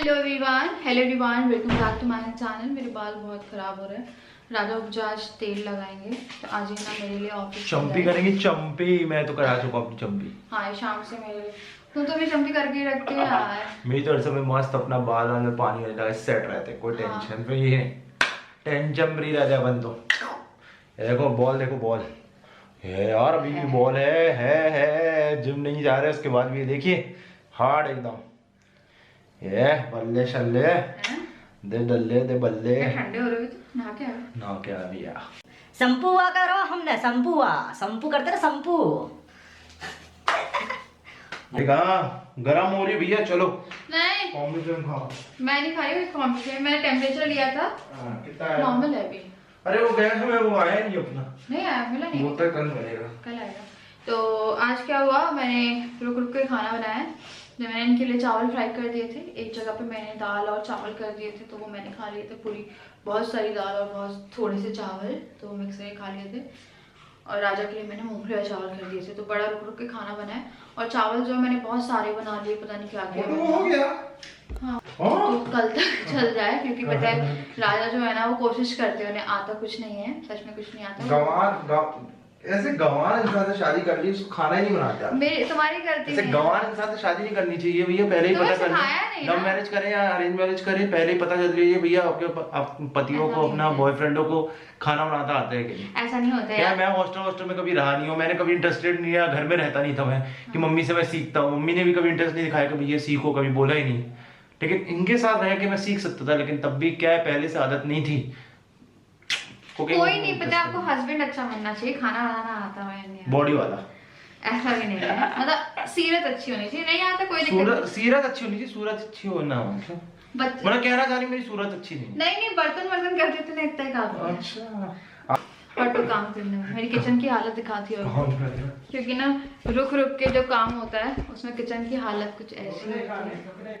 Hello everyone, welcome back to my channel. मेरे बाल बहुत ख़राब हो रहे हैं। राजा उपजा आज तेल लगाएंगे तो आज ये ना मेरे लिए ऑफिस चंपी करेंगे। चंपी मैं तो करा चुका अपनी चंपी। हाँ, शाम से मेरे लिए तुम तो भी चंपी करके ही रखते हो यार। मेरी तो हर समय मस्त अपना बाल में पानी हो जाता सेट रहते, कोई टेंशन पे ये टेंशन फ्री रहते अपन तो। ये देखो बॉल, देखो बॉल है यार, अभी भी बॉल है। जिम नहीं जा रहे उसके बाद भी देखिए हार्ड एकदम। ये बल्ले शल्ले दे डल्ले दे बल्ले। ठंडे हो रहे हो तो नहा के आ भैया। संपुआ करो हमने, संपू करते ना संपू। गरम हो रही भैया, चलो नहीं कॉम्बिनेशन खाओ। मैं नहीं खा रही हूँ कॉम्बिनेशन। मैंने टेम्परेचर लिया था, कितना नॉर्मल है अभी। अरे वो गैस में वो आया नहीं अपना, नहीं आया, मिला नहीं। वो तो कल मिलेगा, कल आएगा। तो आज क्या हुआ, मैंने रुक रुक के खाना बनाया है। जो मैंने इनके लिए चावल फ्राई कर दिए थे, एक जगह पे मैंने दाल और चावल कर दिए थे, तो वो मैंने खा लिए थे पूरी, बहुत सारी दाल और बहुत थोड़े से चावल, तो मिक्स करके खा लिए थे। और राजा के लिए मैंने मूंगफली वाले चावल कर दिए थे। तो बड़ा रुक रुक के खाना बनाया। और चावल जो मैंने बहुत सारे बना लिए, पता नहीं क्या क्या हो गया। हाँ, तो कल तक चल जाए, क्योंकि पता है राजा जो है ना वो कोशिश करते हैं, उन्हें आता कुछ नहीं है, सच में कुछ नहीं आता। ऐसे गंवार इंसान से शादी कर ली, उसको खाना ही नहीं बनाता। मेरे तुम्हारी करती ऐसे गंवार इंसान से शादी नहीं करनी चाहिए भैया, पहले ही पता कर लव मैरिज करें या अरेंज मैरिज करें, पहले ही पता चल जाइए भैया आपके पतियों को, अपना बॉयफ्रेंडों को खाना बनाता आता है कि नहीं। ऐसा नहीं होता है। मैं हॉस्टल में कभी रहा नहीं हूँ, मैंने कभी इंटरेस्टेड नहीं है, घर में रहता नहीं था मैं कि मम्मी से मैं सीखता हूँ। मम्मी ने भी कभी इंटरेस्ट नहीं दिखाया कभी ये सीखो, कभी बोला ही नहीं। लेकिन इनके साथ रह के मैं सीख सकता था, लेकिन तब भी क्या है, पहले से आदत नहीं थी। कोई नहीं पता, आपको हस्बैंड अच्छा बनना चाहिए, खाना बनाना आता है, बॉडी वाला। ऐसा भी नहीं है, मतलब सीरत अच्छी होनी चाहिए। नहीं आता कोई दिक्कत नहीं। सीरत अच्छी होनी चाहिए, सूरत अच्छी होना मतलब मतलब कहना चाह रही मेरी सूरत अच्छी नहीं। नहीं बर्तन कर देते ना, इतना ही काफी। अच्छा, और तो काम करने में मेरी किचन की हालत दिखाती हो, क्योंकि ना रुक रुक के जो काम होता है उसमें किचन की हालत कुछ ऐसी होती है।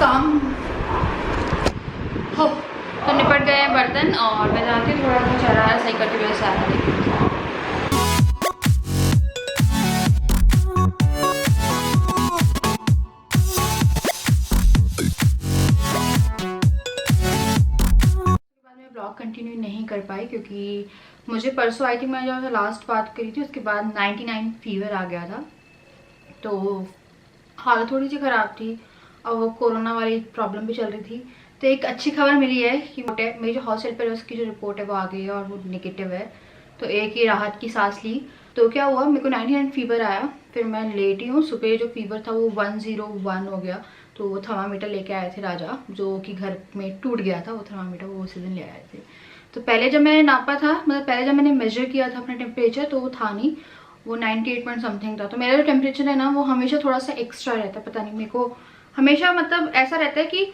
काम हो तो निपट गए हैं बर्तन, और मैं जाती हूँ, थोड़ा सा शरारा सही करती हुए सारा देखती हूँ। ब्लॉग कंटिन्यू नहीं कर पाई क्योंकि मुझे परसों आई थी, मैं जब लास्ट बात करी थी उसके बाद 99 फीवर आ गया था, तो हालत थोड़ी सी ख़राब थी और वो कोरोना वाली प्रॉब्लम भी चल रही थी। तो एक अच्छी खबर मिली है कि मेरी जो हॉस्टल पर उसकी जो रिपोर्ट है वो आ गई है और वो नेगेटिव है, तो एक ही राहत की सांस ली। तो क्या हुआ, मेरे को 99 फीवर आया, फिर मैं लेटी हूँ, सुबह जो फीवर था वो 101 हो गया। तो वो थर्मामीटर लेके आए थे राजा, जो कि घर में टूट गया था, वो थर्मामीटर वो उसी दिन ले आए थे। तो पहले जब मैंने नापा था, मतलब पहले जब मैंने मेजर किया था अपना टेम्परेचर, तो वो था नहीं, वो 98 पॉइंट समथिंग था। तो मेरा जो टेम्परेचर है ना वो हमेशा थोड़ा सा एक्स्ट्रा रहता है, पता नहीं मेरे को हमेशा, मतलब ऐसा रहता है कि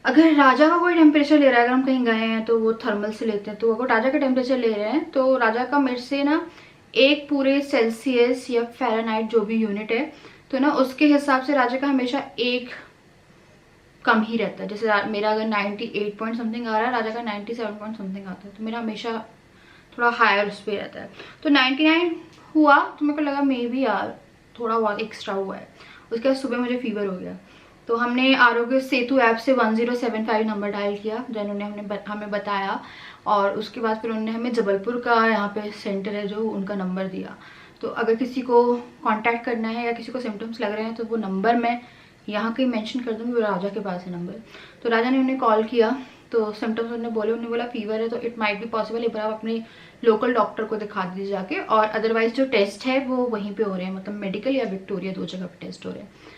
अगर राजा का कोई टेम्परेचर ले रहा है, अगर हम कहीं गए हैं तो वो थर्मल से लेते हैं, तो अगर राजा का टेम्परेचर ले रहे हैं तो राजा का मेरे से ना एक पूरे सेल्सियस या फ़ारेनहाइट जो भी यूनिट है, तो ना उसके हिसाब से राजा का हमेशा एक कम ही रहता है। जैसे मेरा अगर 98 पॉइंट समथिंग आ रहा है, राजा का 97 पॉइंट समथिंग आता है, तो मेरा हमेशा थोड़ा हायर उस पर रहता है। तो 99 हुआ तो मेरे को लगा मे बी यार थोड़ा बहुत एक्स्ट्रा हुआ है। उसके बाद सुबह मुझे फीवर हो गया, तो हमने आरोग्य सेतु ऐप से 1075 नंबर डायल किया, जिन्होंने हमें बताया, और उसके बाद फिर उन्होंने हमें जबलपुर का यहाँ पे सेंटर है जो, उनका नंबर दिया। तो अगर किसी को कांटेक्ट करना है या किसी को सिम्टम्स लग रहे हैं तो वो नंबर मैं यहाँ कहीं मेंशन कर दूँगी, वो राजा के पास है नंबर। तो राजा ने उन्हें कॉल किया, तो सिम्टम्स उन्होंने बोला फीवर है, तो इट माइट बी पॉसिबल एक बार आप अपने लोकल डॉक्टर को दिखा दीजिए जाके, और अदरवाइज जो टेस्ट है वो वहीं पे हो रहे हैं, मतलब मेडिकल या विक्टोरिया, 2 जगह पे टेस्ट हो रहे हैं।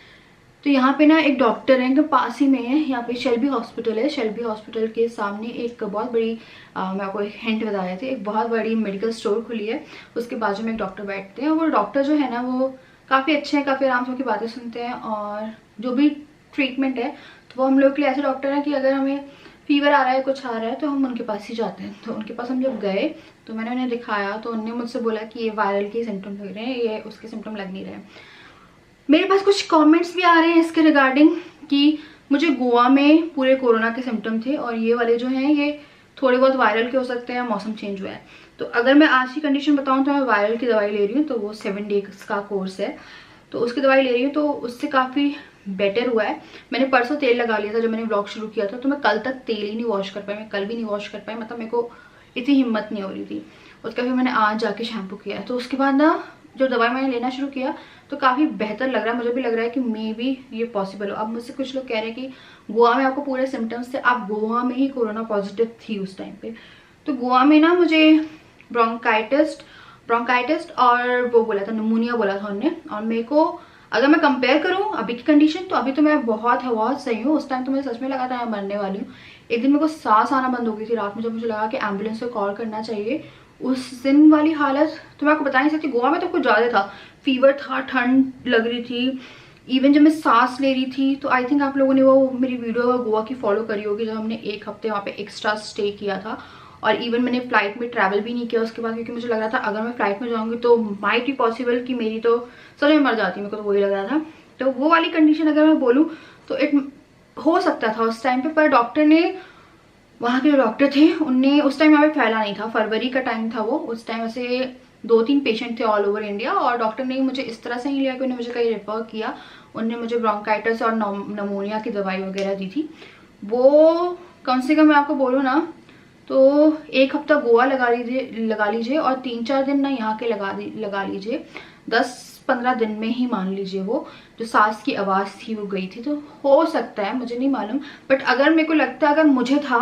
तो यहाँ पे ना एक डॉक्टर है, इनके पास ही में है, यहाँ पे शेल्बी हॉस्पिटल है। शेल्बी हॉस्पिटल के सामने एक बहुत बड़ी मैं आपको एक हिंट बता रही थी, एक बहुत बड़ी मेडिकल स्टोर खुली है, उसके बाजू में एक डॉक्टर बैठते हैं। वो डॉक्टर जो है ना वो काफ़ी अच्छे हैं, काफ़ी आराम से उनकी बातें सुनते हैं, और जो भी ट्रीटमेंट है तो वो हम लोग के लिए ऐसे डॉक्टर हैं कि अगर हमें फीवर आ रहा है, कुछ आ रहा है, तो हम उनके पास ही जाते हैं। तो उनके पास हम जब गए तो मैंने उन्हें दिखाया, तो उन्होंने मुझसे बोला कि ये वायरल के सिम्टम लग रहे हैं, ये उसके सिम्टम लग नहीं रहे हैं। मेरे पास कुछ कमेंट्स भी आ रहे हैं इसके रिगार्डिंग कि मुझे गोवा में पूरे कोरोना के सिम्टम थे, और ये वाले जो हैं ये थोड़े बहुत वायरल के हो सकते हैं, मौसम चेंज हुआ है। तो अगर मैं आज की कंडीशन बताऊं तो मैं वायरल की दवाई ले रही हूँ, तो वो 7 डेज का कोर्स है, तो उसकी दवाई ले रही हूँ, तो उससे काफ़ी बेटर हुआ है। मैंने परसों तेल लगा लिया था जब मैंने व्लॉग शुरू किया था, तो मैं कल तक तेल ही नहीं वॉश कर पाई, मैं कल भी नहीं वॉश कर पाई, मतलब मेरे को इतनी हिम्मत नहीं हो रही थी। उसका फिर मैंने आज जाके शैम्पू किया है, तो उसके बाद ना जो दवाई मैंने लेना शुरू किया तो काफ़ी बेहतर लग रहा है। मुझे भी लग रहा है कि मे बी ये पॉसिबल हो। अब मुझसे कुछ लोग कह रहे हैं कि गोवा में आपको पूरे सिम्टम्स थे, आप गोवा में ही कोरोना पॉजिटिव थी उस टाइम पे। तो गोवा में ना मुझे ब्रोंकाइटिस और वो बोला था, निमोनिया बोला था उन्होंने, और मेरे को अगर मैं कंपेयर करूं अभी की कंडीशन, तो अभी तो मैं बहुत सही हूँ। उस टाइम तो मुझे सच में लगा था मैं मरने वाली हूँ। एक दिन मेरे को सांस आना बंद हो गई थी रात में, जब मुझे लगा कि एम्बुलेंस को कॉल करना चाहिए। उस दिन वाली हालत तो मैं आपको बता नहीं सकती। गोवा में तो कुछ ज़्यादा था, फीवर था, ठंड लग रही थी, इवन जब मैं सांस ले रही थी। तो आई थिंक आप लोगों ने वो मेरी वीडियो गोवा की फॉलो करी होगी, जब हमने 1 हफ्ते वहाँ पे एक्स्ट्रा स्टे किया था, और इवन मैंने फ्लाइट में ट्रैवल भी नहीं किया उसके बाद, क्योंकि मुझे लग रहा था अगर मैं फ्लाइट में जाऊँगी तो माइट भी पॉसिबल कि मेरी तो सच में मर जाती, मेरे को तो वही लग रहा था। तो वो वाली कंडीशन अगर मैं बोलूँ तो इट हो सकता था उस टाइम पे, पर डॉक्टर ने, वहाँ के जो डॉक्टर थे उनने, उस टाइम यहाँ पे फैला नहीं था, फरवरी का टाइम था वो, उस टाइम ऐसे 2-3 पेशेंट थे ऑल ओवर इंडिया, और डॉक्टर ने मुझे इस तरह से नहीं लिया कि उन्होंने मुझे कहीं रेफर किया। उन्होंने मुझे ब्रोंकाइटिस और नमोनिया की दवाई वगैरह दी थी। वो कम से कम मैं आपको बोलूँ ना तो 1 हफ्ता गोवा लगा लीजिए और 3-4 दिन ना यहाँ के लगा लीजिए, 10-15 दिन में ही मान लीजिए वो जो सांस की आवाज़ थी वो गई थी। तो हो सकता है, मुझे नहीं मालूम, बट अगर मेरे को लगता है अगर मुझे था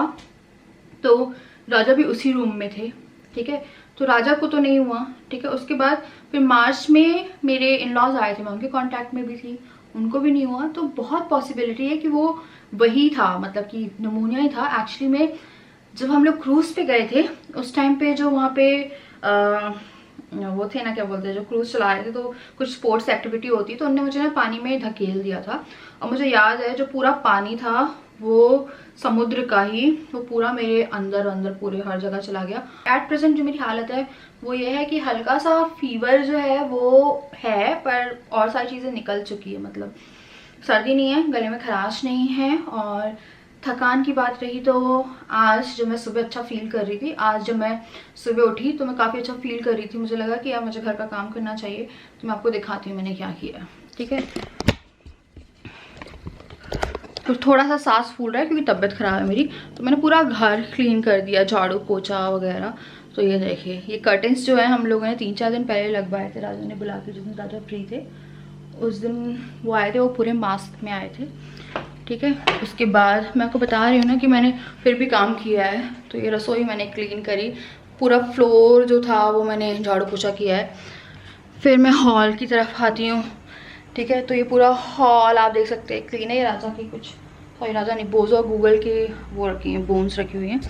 तो राजा भी उसी रूम में थे, ठीक है, तो राजा को तो नहीं हुआ, ठीक है। उसके बाद फिर मार्च में मेरे इन लॉज आए थे, मैं उनके कांटेक्ट में भी थी, उनको भी नहीं हुआ। तो बहुत पॉसिबिलिटी है कि वो वही था, मतलब कि निमोनिया ही था। एक्चुअली में जब हम लोग क्रूज पे गए थे उस टाइम पे जो वहाँ पे वो थे ना, क्या बोलते हैं, जो क्रूज चला रहे थे, तो कुछ स्पोर्ट्स एक्टिविटी होती, तो उन्होंने मुझे ना पानी में धकेल दिया था, और मुझे याद है जो पूरा पानी था वो समुद्र का ही, वो पूरा मेरे अंदर पूरे हर जगह चला गया। एट प्रेजेंट जो मेरी हालत है वो ये है कि हल्का सा फीवर जो है वो है, पर और सारी चीज़ें निकल चुकी है, मतलब सर्दी नहीं है, गले में खराश नहीं है। और थकान की बात रही तो आज जब मैं सुबह अच्छा फील कर रही थी, आज जब मैं सुबह उठी तो मैं काफ़ी अच्छा फील कर रही थी। मुझे लगा कि यार मुझे घर का काम करना चाहिए, तो मैं आपको दिखाती हूँ मैंने क्या किया, ठीक है। तो थोड़ा सा सांस फूल रहा है क्योंकि तबीयत ख़राब है मेरी, तो मैंने पूरा घर क्लीन कर दिया, झाड़ू पोछा वगैरह। तो ये देखिए, ये कर्टन्स जो है हम लोगों ने 3-4 दिन पहले लगवाए थे, राजा ने बुला के, जिस दिन राजा फ्री थे उस दिन वो आए थे, वो पूरे मास्क में आए थे, ठीक है। उसके बाद मैं आपको बता रही हूँ ना कि मैंने फिर भी काम किया है। तो ये रसोई मैंने क्लीन करी, पूरा फ्लोर जो था वो मैंने झाड़ू पोछा किया है। फिर मैं हॉल की तरफ आती हूँ, ठीक है। तो ये पूरा हॉल आप देख सकते हैं क्लीन है। ये राजा की कुछ, सॉरी राजा नहीं, बोझ और गूगल के वो रखी हैं, बोन्स रखी हुई हैं।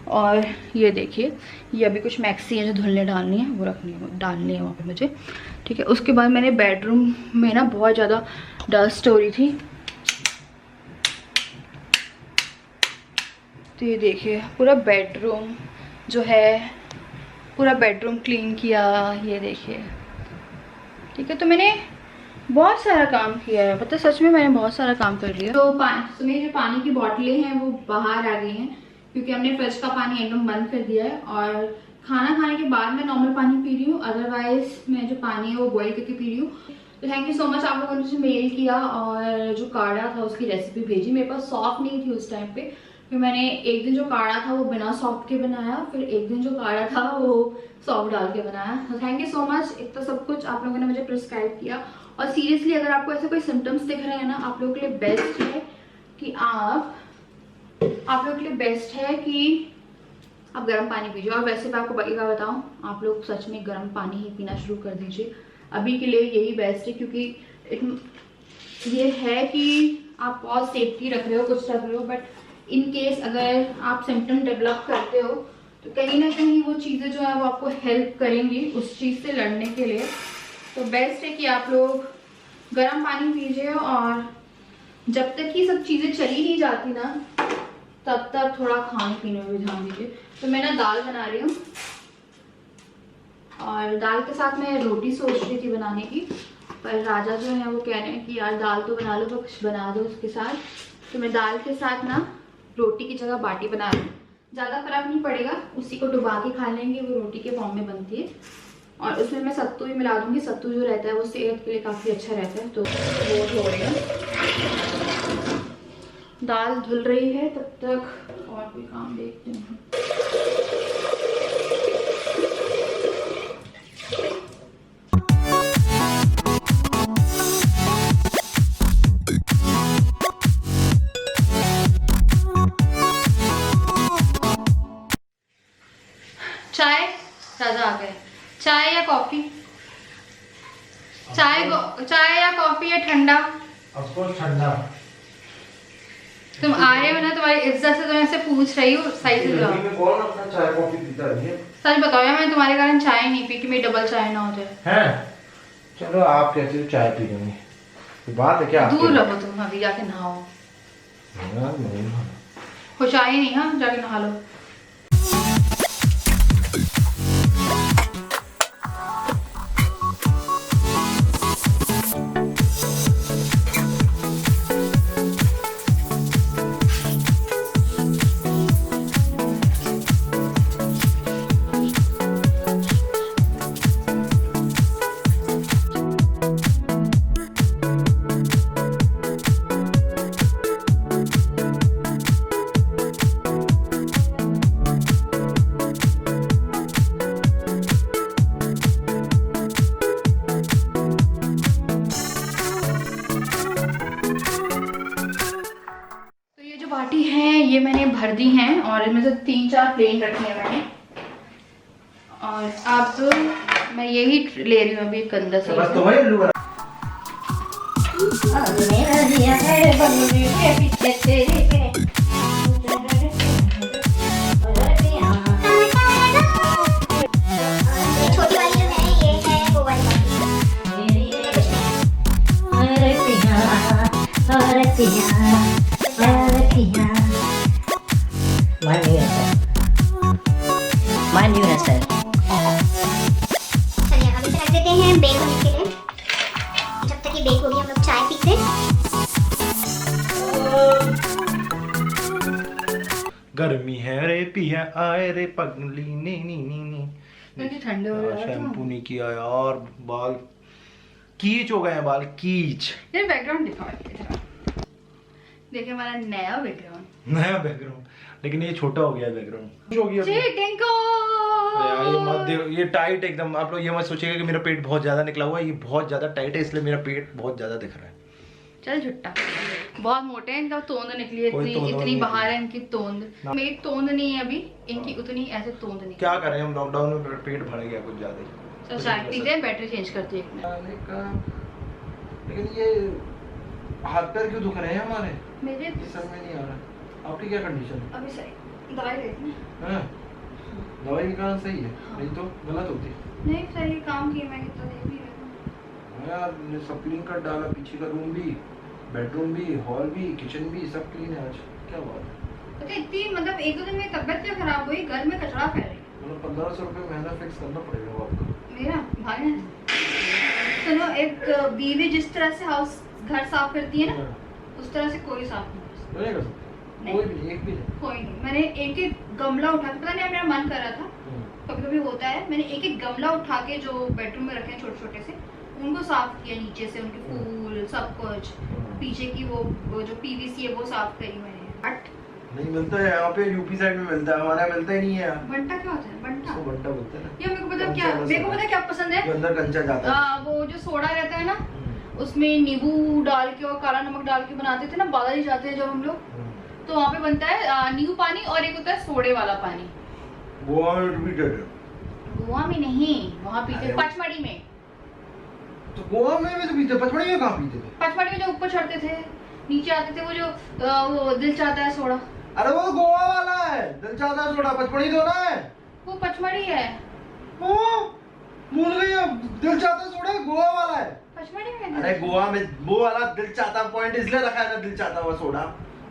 और ये देखिए, ये अभी कुछ मैक्सी है जो धुलने डालनी है, वो डालनी है वहाँ पे मुझे, ठीक है। उसके बाद मैंने बेडरूम में ना बहुत ज़्यादा डस्ट हो रही थी, तो ये देखिए पूरा बेडरूम जो है, पूरा बेडरूम क्लीन किया, ये देखिए, ठीक है। तो मैंने बहुत सारा काम किया है, पता सच में मैंने बहुत सारा काम कर लिया। तो मेरी जो पानी की बोतलें हैं वो बाहर आ गई हैं, क्योंकि हमने फ्रिज का पानी एकदम बंद कर दिया है, और खाना खाने के बाद मैं नॉर्मल पानी पी रही हूँ, अदरवाइज मैं जो पानी है वो बॉईल करके पी रही हूँ। तो थैंक यू सो मच, आप लोगों ने मुझे मेल किया और जो काढ़ा था उसकी रेसिपी भेजी। मेरे पास सौंफ नहीं थी उस टाइम पे, फिर मैंने एक दिन जो काढ़ा था वो बिना सॉफ्ट के बनाया, फिर एक दिन जो काढ़ा था वो सॉफ्ट डाल के बनाया। थैंक यू सो मच, एक तो सब कुछ आप लोगों ने मुझे प्रिस्क्राइब किया। और सीरियसली अगर आपको ऐसे कोई सिम्टम्स दिख रहे हैं ना, आप लोगों के लिए बेस्ट है कि आप लोगों के लिए बेस्ट है कि आप गर्म पानी पीजिए। और वैसे मैं आपको क्या बताऊँ, आप लोग सच में गर्म पानी ही पीना शुरू कर दीजिए। अभी के लिए यही बेस्ट है, क्योंकि ये है कि आप बहुत सेफ्टी रख रहे हो, कुछ रख रहे हो, बट इन केस अगर आप सिम्टम डेवलप करते हो तो कहीं ना कहीं वो चीज़ें जो है वो आपको हेल्प करेंगी उस चीज़ से लड़ने के लिए। तो बेस्ट है कि आप लोग गर्म पानी पीजिए, और जब तक ये सब चीज़ें चली नहीं जाती ना तब तक थोड़ा खाने पीने में भी ध्यान दीजिए। तो मैं ना दाल बना रही हूँ, और दाल के साथ मैं रोटी सोच रही थी बनाने की, पर राजा जो है वो कह रहे हैं कि यार दाल तो बना लो, तो कुछ बना दो उसके साथ। तो मैं दाल के साथ ना रोटी की जगह बाटी बना रही हूँ। ज़्यादा फर्क नहीं पड़ेगा, उसी को डुबा के खा लेंगे, वो रोटी के फॉर्म में बनती है। और उसमें मैं सत्तू भी मिला दूँगी, सत्तू जो रहता है वो सेहत के लिए काफ़ी अच्छा रहता है। तो वो धो रही हूँ, दाल धुल रही है, तब तक और कोई काम देखते हैं। चाय, राजा आ गए। चाय या कॉफी? चाय या कॉफी या ठंडा? ऑफ कोर्स ठंडा। तुम आए हो ना, तुम्हारी इज्जत से तुम्हें ऐसे पूछ रही हूँ, सही से बताओ। में कौन अपना चाय कॉफी पीता है? सच बताओ यार, मैं तुम्हारे कारण चाय नहीं पी कि मेरी डबल चाय ना हो जाए। हैं? चलो आप कहते हो चाय पी लेंगे, तो बात है क्या? दूर रहो तुम, अभी जाके नहाओ। कुछ आए नहीं, हाँ जाके नहा लो। बाटी है ये मैंने भर दी हैं, और इनमें से 3-4 प्लेन रखे हैं मैंने। और अब मैं यही ले रही हूँ अभी कंधा से। बस तो वही लूगा। छोटी वाली जो है ये है वो वाली Mind you, sir. चलिए अब इसे रख देते हैं बेक होने के लिए। जब तक ये बेक होगी हम लोग चाय पीते हैं। गर्मी है रे पिया आए रे पगली नी नी नी नी। ठंडे हो रहे हैं। शैम्पू नहीं किया यार, बाल कीच हो गए हैं, बाल कीच। ये बैकग्राउंड दिखाओ, देखिए हमारा नया बैकग्राउंड। नया बैकग्राउंड, लेकिन ये छोटा हो गया बैकग्राउंड। हो गया चीटिंग को। यार ये मत दे, ये टाइट एकदम। आप लोग ये मत सोचिएगा कि मेरा पेट बहुत ज्यादा निकला हुआ है, ये बहुत ज्यादा टाइट है, इसलिए मेरा पेट बहुत ज्यादा दिख रहा है। चल झुट्टा, बहुत मोटे हैं, इनका तोंद निकली है, कोई तोंद इतनी नहीं बाहर है इनकी तोंद। मेरी तोंद नहीं है अभी, इनकी उतनी ऐसे तोंद नहीं। क्या करें हम, लॉकडाउन में पेट भर गया कुछ ज्यादा ही। तो चाय पीते हैं, बैटरी चेंज करते हैं। लेकिन ये हाथ पैर क्यों दुख रहे हैं हमारे? मेरे ये समझ में नहीं आ रहा। आपकी क्या कंडीशन है? अभी सही, दवाई लेते हैं। हाँ? दवाई के कारण सही है, नहीं तो गलत होती। नहीं सही काम किया, मैं कितना देख भी रही हूँ यार ने सब क्लीन कर डाला, पीछे का रूम भी, बेडरूम भी, हॉल भी, किचन भी, सब क्लीन है आज। क्या बात है? पता है इतनी मतलब 1-2 दिन में तबीयत क्या खराब हुई, घर में कचरा फैल रही। मतलब 1500 रुपये महीना फिक्स करना पड़ेगा आपको। मेरा भाई है। सुनो, एक बीवी जिस तरह से हाउस घर साफ करती है ना, उस तरह से कोई साफ नहीं कर सकता। नहीं कर सकते कोई भी, एक भी नहीं। कोई नहीं। मैंने एक गमला उठा के, पता नहीं मेरा मन कर रहा था, कभी कभी होता है, मैंने एक गमला उठा के जो बेडरूम में रखे हैं छोटे छोटे से, उनको साफ किया नीचे से, उनके फूल सब कुछ, पीछे की वो जो पीवीसी है वो साफ करी मैंने। नहीं मिलता है यहाँ पे, यूपी साइड में मिलता है, हमारे यहाँ मिलता ही नहीं है। बंटा क्या होता है? बंटा इसको बंटा बोलते हैं ना। ये मेरे को पता क्या, मेरे को पता क्या पसंद है, जो अंदर कंचा जाता है। वो जो सोडा रहता है ना, उसमें नींबू डाल के और काला नमक डाल के बनाते थे ना, बालाजी जाते हैं जब हम लोग, तो वहाँ पे बनता है नींबू पानी और एक होता है सोडे वाला पानी। गोवा में भी देते हैं। गोवा में नहीं, वहाँ पीते पचमढ़ी में। तो गोवा में भी तो पीते, पचमढ़ी में कहाँ पीते थे? पचमढ़ी में जो ऊपर चढ़ते थे, नीचे आते थे, वो जो वो दिल चाहता है सोडा। अरे वो गोवा वाला है, दिल चाहता है सोडा, पचमढ़ी तो ना है। वो पचमढ़ी है। ओ, भूल गई अब, दिल चाहता है सोडा गोवा वाला है। पचमढ़ी में? अरे गोवा में वो वाला दिल चाहता पॉइंट इसलिए रखा है ना, दिल चाहता हुआ सोडा।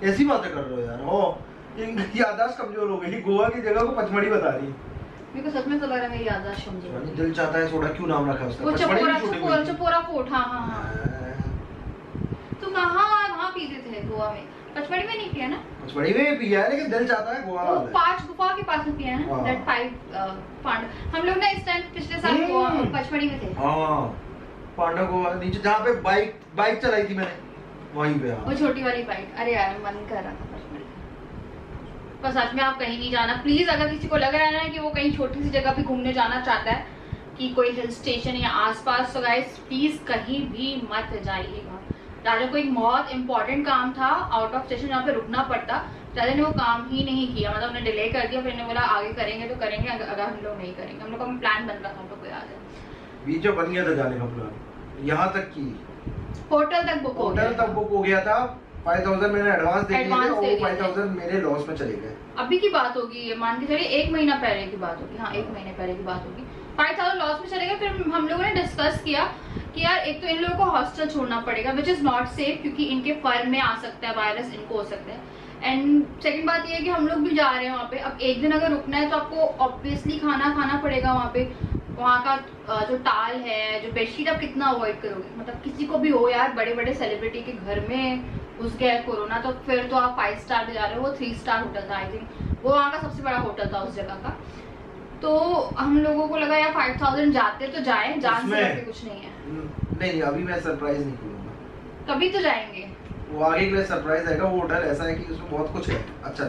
ऐसी बातें कर रहे हो यार, ओ इनकी याददाश्त कमजोर हो गई, गोवा की जगह को पचमढ़ी बता रही है। मेरे को सच में तो लग रहा है मेरी याददाश्त कमजोर है। दिल चाहता है सोडा क्यों नाम रखा है उसका? वो पचमढ़ी चपोरा की shooting हुई थी। चपोरा फोर्ट, हाँ हाँ हाँ। तो कहाँ वहाँ पीते थे गोवा में? पचमढ़ी में नहीं पिया ना? पचमढ़ी में भी पिया है, लेकिन दिल चाहता है गोवा वो वाला है। 5 गुफा के पास में पिया है ना, हाँ। दैट 5 पांड। हम लोग ना इस टाइम पिछले साल गोवा पचमढ़ी में थे। हाँ, पांडा गोवा नीचे जहाँ पे बाइक चलाई थी मैंने, वहीं पे। हाँ, वो छोटी वाली बाइक। अरे यार मन कर रहा था पचमढ़ी। पर सच में आप कहीं नहीं जाना प्लीज। अगर किसी को लग रहा है ना कि वो कहीं छोटी सी जगह पे घूमने जाना चाहता है, कि कोई हिल स्टेशन या आसपास, तो गाइस प्लीज कहीं भी मत जाइएगा। राजा को एक बहुत इंपॉर्टेंट काम था आउट ऑफ स्टेशन, जहाँ पे रुकना पड़ता, राजा ने वो काम ही नहीं किया, मतलब उन्हें डिले कर दिया। फिर ने बोला आगे करेंगे तो करेंगे, अगर हम लोग नहीं करेंगे। हम लोग का प्लान बन रहा था, हम लोग को याद है। बीच में बन गया था जाने का प्लान, यहाँ तक कि होटल तक बुक हो गया। होटल तक बुक हो गया था। 5000 मैंने एडवांस दे दिए थे, और वो 5000 मेरे लॉस में चले गए। अभी की बात होगी ये, मान के चलिए 1 महीना पहले की बात होगी। हाँ 1 महीने पहले की बात होगी। 5000 लॉस में चले गए। फिर हम लोगों ने डिस्कस किया कि यार एक तो इन लोगों को हॉस्टल छोड़ना पड़ेगा, विच इज नॉट सेफ, क्योंकि इनके फर में आ सकता है वायरस, इनको हो सकता है। एंड सेकंड बात ये है कि हम लोग भी जा रहे हैं वहाँ पे। अब एक दिन अगर रुकना है तो आपको ऑब्वियसली खाना खाना पड़ेगा वहाँ पे। वहाँ का जो टाल है, जो बेडशीट, आप कितना अवॉइड करोगे? मतलब किसी को भी हो यार, बड़े बड़े सेलिब्रिटी के घर में घुस गया है कोरोना, तो फिर तो आप 5 स्टार पे जा रहे हो। वो 3 स्टार होटल था आई थिंक, वो वहाँ का सबसे बड़ा होटल था उस जगह का। तो हम लोगों को लगा यार 5000 जाते तो जाए, जान से करके कुछ नहीं है। नहीं, अभी मैं सरप्राइज नहीं करूंगा, कभी तो जाएंगे। वो आगे के लिए सरप्राइज आएगा। वो होटल ऐसा है कि उसमें बहुत कुछ है। अच्छा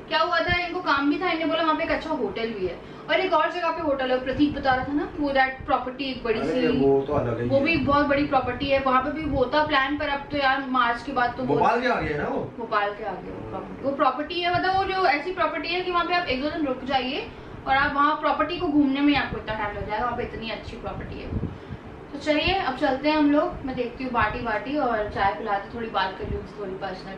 क्या हुआ था, इनको काम भी था, इन्हें बोला वहाँ पे एक अच्छा होटल भी है, और एक और जगह पे होटल है, प्रतीक बता रहा था ना, वो दैट प्रॉपर्टी एक बड़ी सी, वो तो अलग है, वो भी बहुत बड़ी प्रॉपर्टी है, वहाँ पे भी होता प्लान। पर अब तो यार मार्च के बाद तो भोपाल के आ गया ना, वो भोपाल के आगे वो प्रॉपर्टी है। मतलब वो जो ऐसी प्रॉपर्टी है कि वहाँ पे आप 1-2 दिन रुक जाइए और आप वहाँ प्रॉपर्टी को घूमने में आपको इतना टाइम लग जाएगा। वहाँ पे इतनी अच्छी प्रॉपर्टी है वो। तो चलिए अब चलते हैं हम लोग। मैं देखती हूँ बाटी और चाय पिलाते, थोड़ी बात कर लूँ, थोड़ी पर्सनल।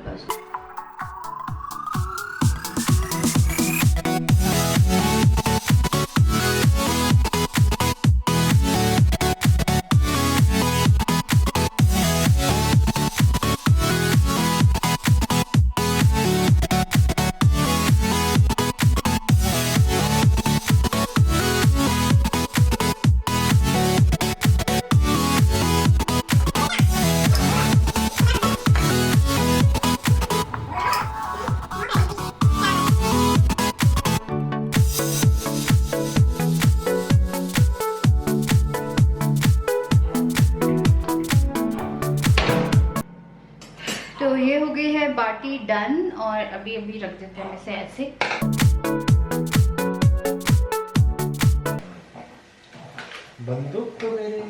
तो ये हो गई है बाटी डन, और अभी रख देते हैं इसे ऐसे। बंदूक तो मेरी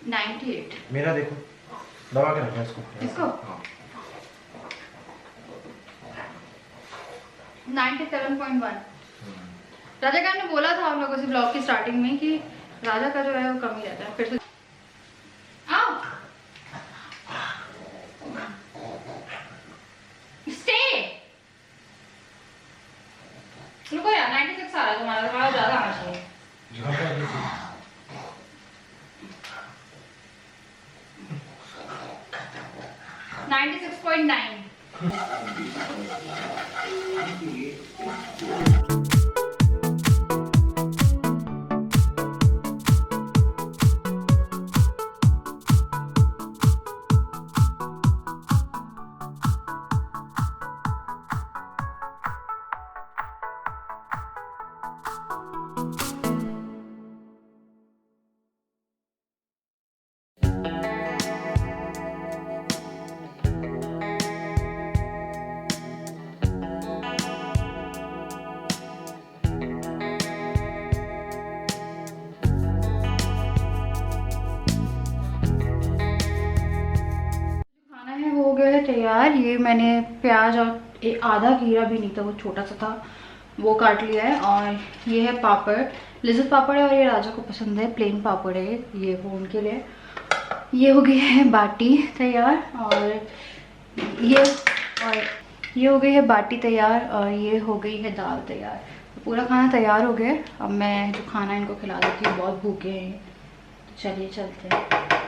98 मेरा देखो, दबा के रखा इसको। हाँ। 97.1। राजा का ने बोला था हम लोगों से ब्लॉग की स्टार्टिंग में कि राजा का जो है वो कम ही रहता है। फिर से आओ स्टे, रुको यार। 96 आ रहा है तुम्हारा ज्यादा आना चाहिए। 96.9। तैयार। ये मैंने प्याज और आधा खीरा भी नहीं था, वो छोटा सा था, वो काट लिया है। और ये है पापड़, लिज्जत पापड़ है और ये राजा को पसंद है, प्लेन पापड़ है ये, वो उनके लिए। ये हो गई है बाटी तैयार और ये हो गई है बाटी तैयार और ये हो गई है दाल तैयार। तो पूरा खाना तैयार हो गया। अब मैं जो खाना इनको खिला देती हूँ, बहुत भूखे हैं। चलिए चलते हैं।